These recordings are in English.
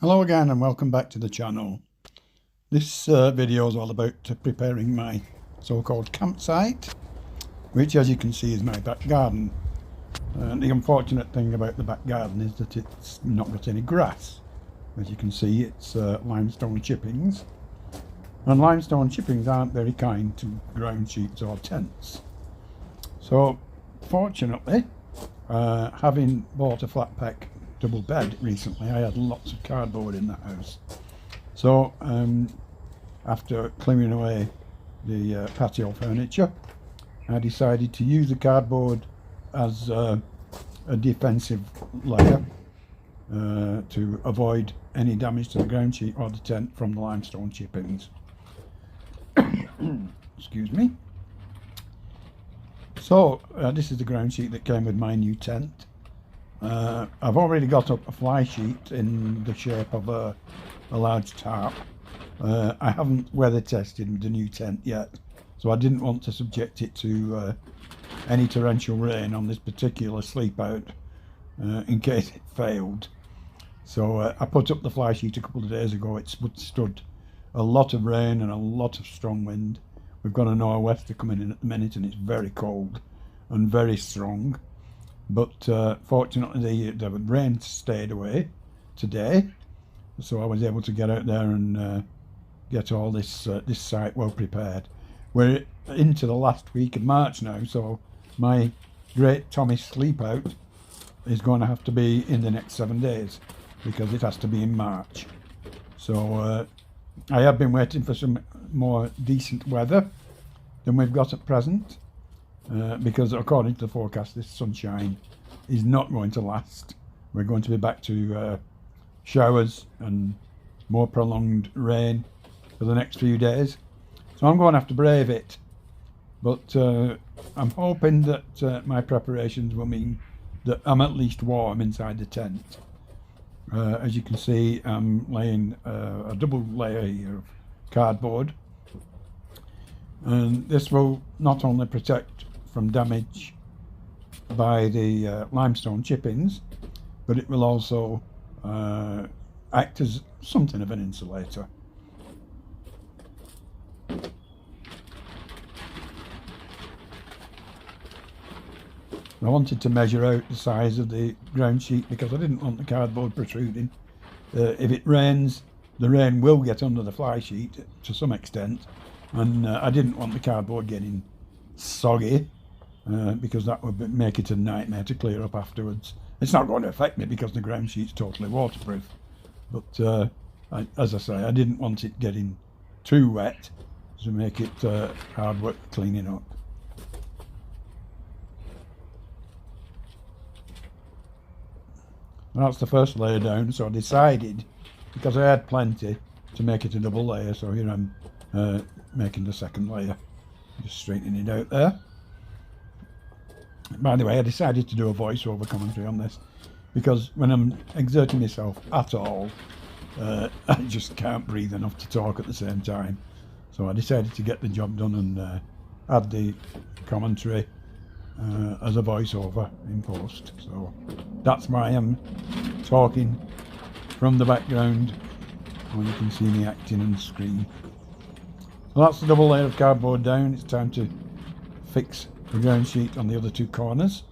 Hello again and welcome back to the channel. This video is all about preparing my so-called campsite, which as you can see is my back garden. The unfortunate thing about the back garden is that it's not got any grass. As you can see, it's limestone chippings, and limestone chippings aren't very kind to ground sheets or tents. So fortunately, having bought a flat pack double bed recently, I had lots of cardboard in the house. So after clearing away the patio furniture, I decided to use the cardboard as a defensive layer to avoid any damage to the ground sheet or the tent from the limestone chippings. Excuse me. So this is the ground sheet that came with my new tent. I've already got up a fly sheet in the shape of a large tarp. I haven't weather tested the new tent yet, so I didn't want to subject it to any torrential rain on this particular sleep out in case it failed. So I put up the fly sheet a couple of days ago. It's withstood a lot of rain and a lot of strong wind. We've got a nor'wester coming in at the minute and it's very cold and very strong. But fortunately the rain stayed away today, so I was able to get out there and get all this site well prepared. We're into the last week of March now, so my Great Tommy Sleepout is going to have to be in the next 7 days because it has to be in March. So I have been waiting for some more decent weather than we've got at present. Because according to the forecast, this sunshine is not going to last. We're going to be back to showers and more prolonged rain for the next few days. So I'm going to have to brave it. But I'm hoping that my preparations will mean that I'm at least warm inside the tent. As you can see, I'm laying a double layer here of cardboard. And this will not only protect from damage by the limestone chippings, but it will also act as something of an insulator. I wanted to measure out the size of the ground sheet because I didn't want the cardboard protruding. If it rains, the rain will get under the fly sheet to some extent, and I didn't want the cardboard getting soggy because that would make it a nightmare to clear up afterwards. It's not going to affect me because the ground sheet's totally waterproof, but as I say, I didn't want it getting too wet to make it hard work cleaning up. That's the first layer down, so I decided, because I had plenty, to make it a double layer. So here I'm making the second layer, just straightening it out there. By the way, I decided to do a voiceover commentary on this because when I'm exerting myself at all, I just can't breathe enough to talk at the same time. So I decided to get the job done and add the commentary as a voiceover in post. So that's why I'm talking from the background when you can see me acting on the screen. So that's the double layer of cardboard down. It's time to fix the ground sheet on the other two corners.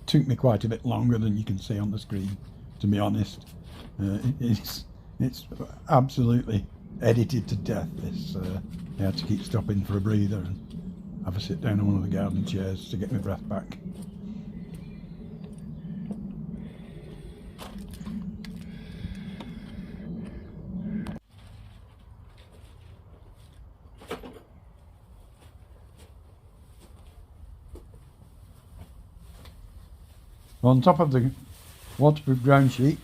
Took me quite a bit longer than you can see on the screen, to be honest. It's absolutely edited to death. This I had to keep stopping for a breather and have a sit down on one of the garden chairs to get my breath back. On top of the waterproof ground sheet,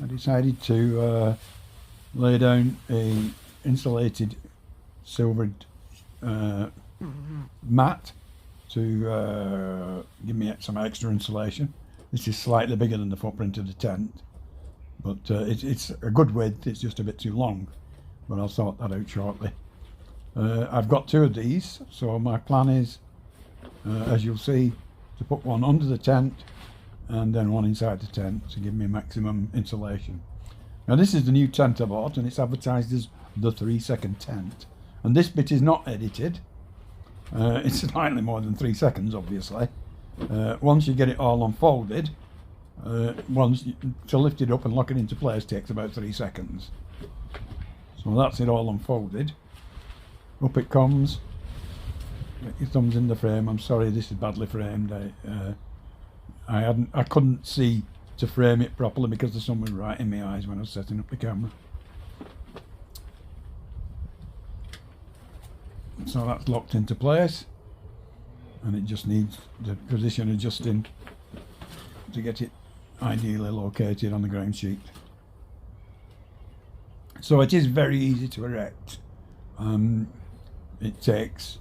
I decided to lay down a insulated silvered mat to give me some extra insulation. This is slightly bigger than the footprint of the tent, but it's a good width. It's just a bit too long, but I'll sort that out shortly. I've got 2 of these, so my plan is, as you'll see, to put one under the tent and then one inside the tent to give me maximum insulation. Now this is the new tent I bought, and it's advertised as the 3-second tent, and this bit is not edited. It's slightly more than 3 seconds, obviously. Once you get it all unfolded, to lift it up and lock it into place takes about 3 seconds. So that's it all unfolded. Up it comes. Get your thumbs in the frame. I'm sorry, this is badly framed. I couldn't see to frame it properly because the sun was right in my eyes when I was setting up the camera. So that's locked into place, and it just needs the position adjusting to get it ideally located on the ground sheet. So it is very easy to erect. It takes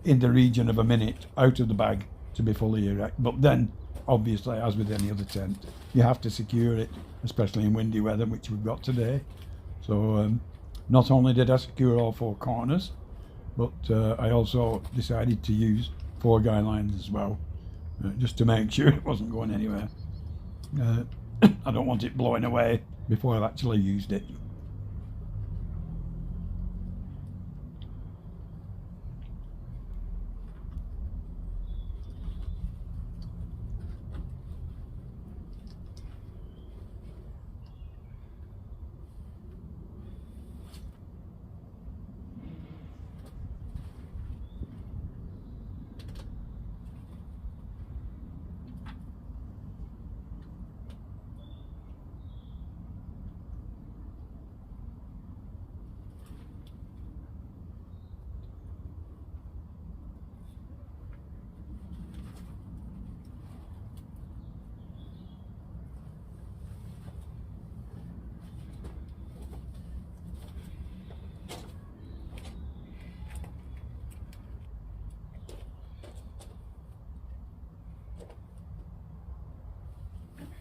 in the region of a minute out of the bag to be fully erect, but then obviously, as with any other tent, you have to secure it, especially in windy weather, which we've got today. So not only did I secure all 4 corners, but I also decided to use 4 guy lines as well, just to make sure it wasn't going anywhere. I don't want it blowing away before I've actually used it.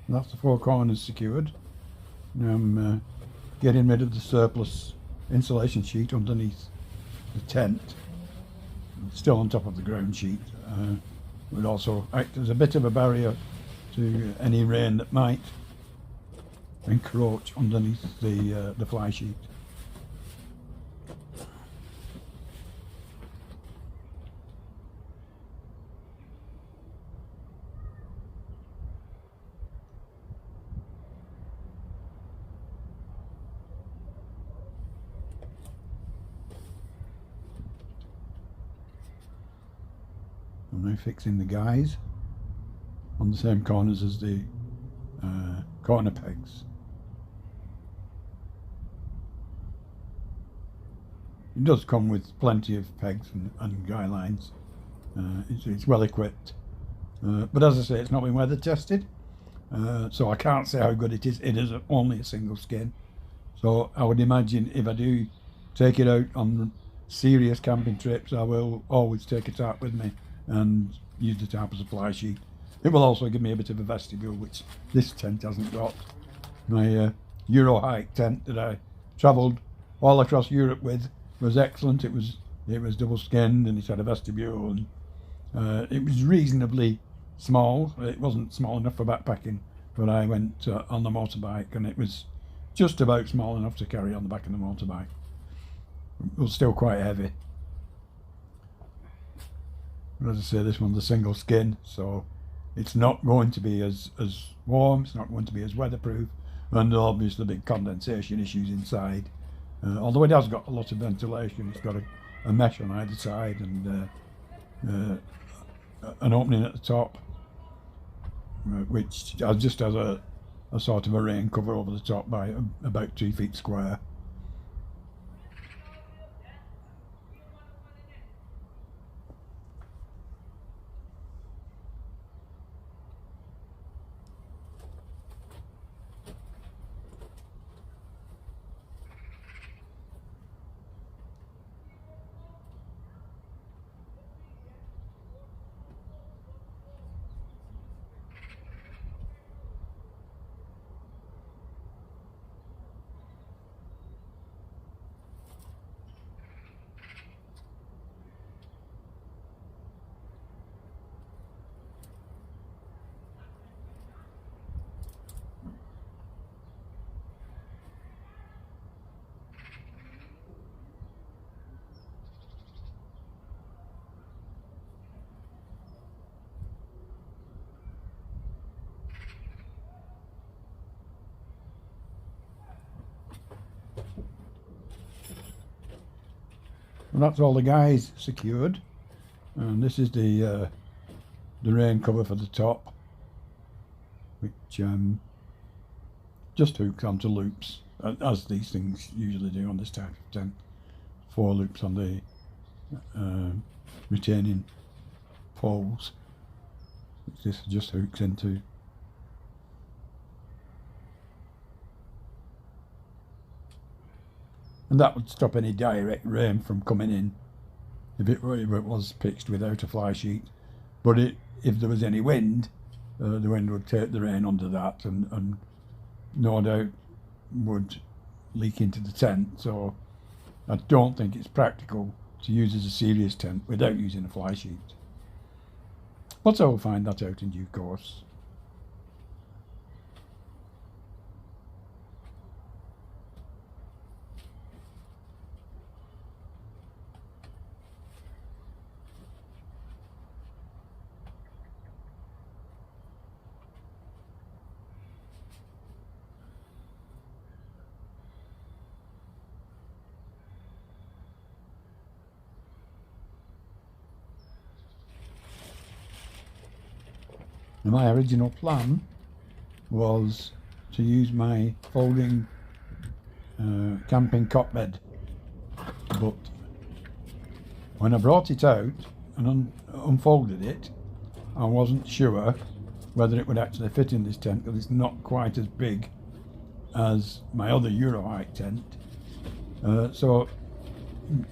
That's the 4 corners secured. Now I'm getting rid of the surplus insulation sheet underneath the tent. It's still on top of the ground sheet. It would also act as a bit of a barrier to any rain that might encroach underneath the fly sheet. I'm now fixing the guys on the same corners as the corner pegs. It does come with plenty of pegs and guy lines. It's well equipped, but as I say, it's not been weather tested, so I can't say how good it is. It is only a single skin, so I would imagine if I do take it out on serious camping trips, I will always take a tarp with me and use the tarp as a fly sheet. It will also give me a bit of a vestibule, which this tent hasn't got. My Euro hike tent that I travelled all across Europe with was excellent. It was double skinned, and it had a vestibule, and it was reasonably small. It wasn't small enough for backpacking, but I went on the motorbike, and it was just about small enough to carry on the back of the motorbike. It was still quite heavy. But as I say, this one's a single skin, so it's not going to be as warm, it's not going to be as weatherproof, and obviously big condensation issues inside. Although it has got a lot of ventilation, it's got a mesh on either side and an opening at the top, which just has a sort of a rain cover over the top by about 2 feet square. And that's all the guys secured. And this is the rain cover for the top, which just hooks onto loops, as these things usually do on this type of tent. 4 loops on the retaining poles, which this just hooks into. And that would stop any direct rain from coming in if it was pitched without a fly sheet. But if there was any wind, the wind would take the rain under that, and no doubt would leak into the tent. So I don't think it's practical to use as a serious tent without using a fly sheet. But I will find that out in due course. Now, my original plan was to use my folding camping cot bed, but when I brought it out and unfolded it, I wasn't sure whether it would actually fit in this tent, because it's not quite as big as my other Eurohike tent. So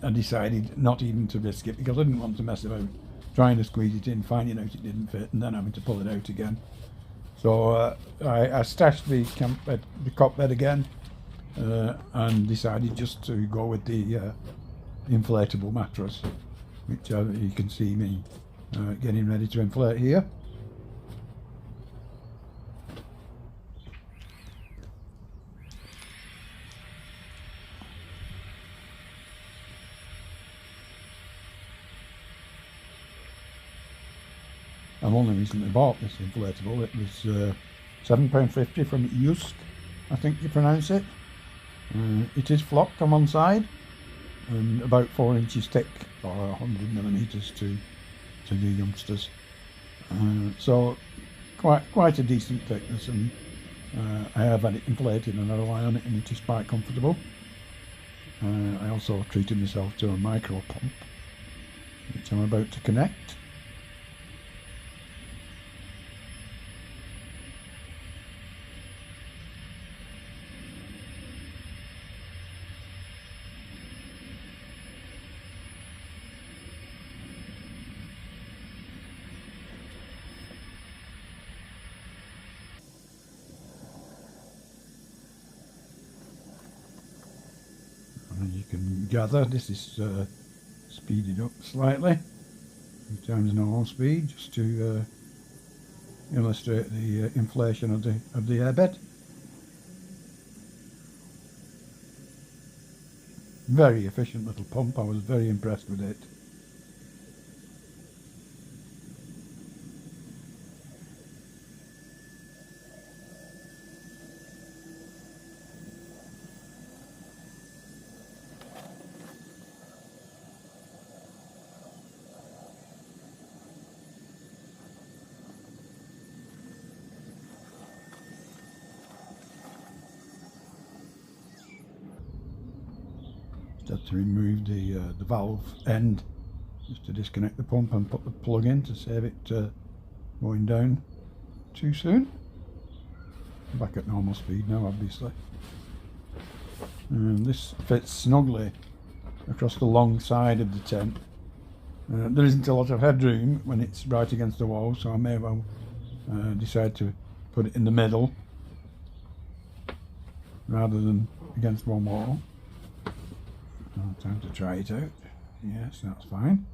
I decided not even to risk it, because I didn't want to mess about trying to squeeze it in, finding out it didn't fit, and then having to pull it out again. So I stashed the cot bed again, and decided just to go with the inflatable mattress, which you can see me getting ready to inflate here. I've only recently bought this inflatable. It was £7.50 from Jusk, I think you pronounce it. It is flocked on one side and about 4 inches thick, or 100mm to the youngsters. So quite a decent thickness, and I have had it inflated and I rely on it, and it is quite comfortable. I also treated myself to a micro pump, which I'm about to connect. And you can gather this is speeded up slightly, 2 times normal speed, just to illustrate the inflation of the airbed. Very efficient little pump. I was very impressed with it. Had to remove the valve end just to disconnect the pump and put the plug in to save it going down too soon. Back at normal speed now, obviously. And this fits snugly across the long side of the tent. There isn't a lot of headroom when it's right against the wall, so I may well decide to put it in the middle rather than against one wall. Time to try it out. Yes, that's fine.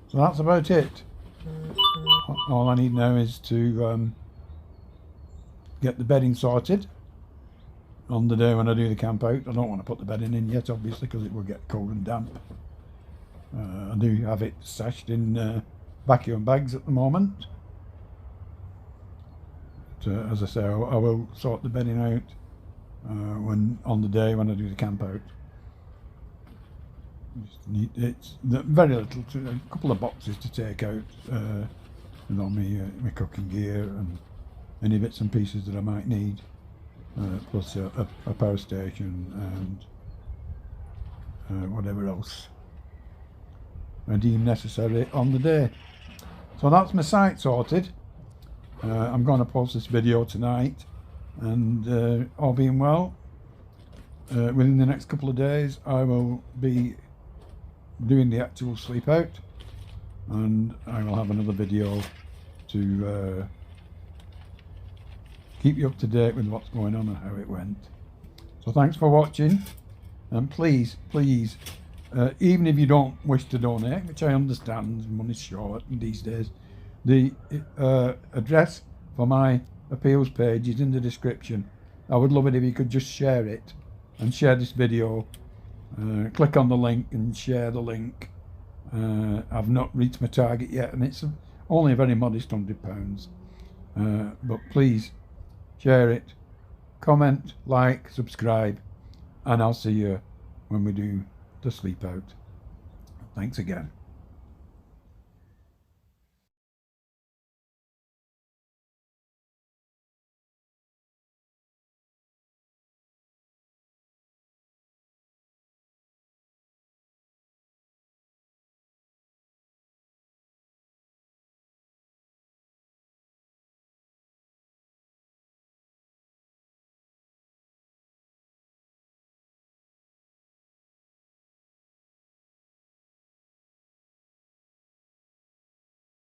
So that's about it. All I need now is to get the bedding sorted on the day when I do the camp out. I don't want to put the bedding in yet, obviously, because it will get cold and damp. I do have it stashed in vacuum bags at the moment. as I say, I will sort the bedding out on the day when I do the camp out. It's very little, a couple of boxes to take out with all my cooking gear and any bits and pieces that I might need, plus a power station and whatever else I deem necessary on the day. So that's my site sorted. I'm going to post this video tonight, and all being well, within the next couple of days I will be doing the actual sleep out, and I will have another video to keep you up to date with what's going on and how it went. So thanks for watching, and please even if you don't wish to donate, which I understand, money's short these days, the address for my appeals page is in the description. I would love it if you could just share it and share this video. Click on the link and share the link. I've not reached my target yet, and it's only a very modest £100, but please share it, comment, like, subscribe, and I'll see you when we do the sleep out. Thanks again.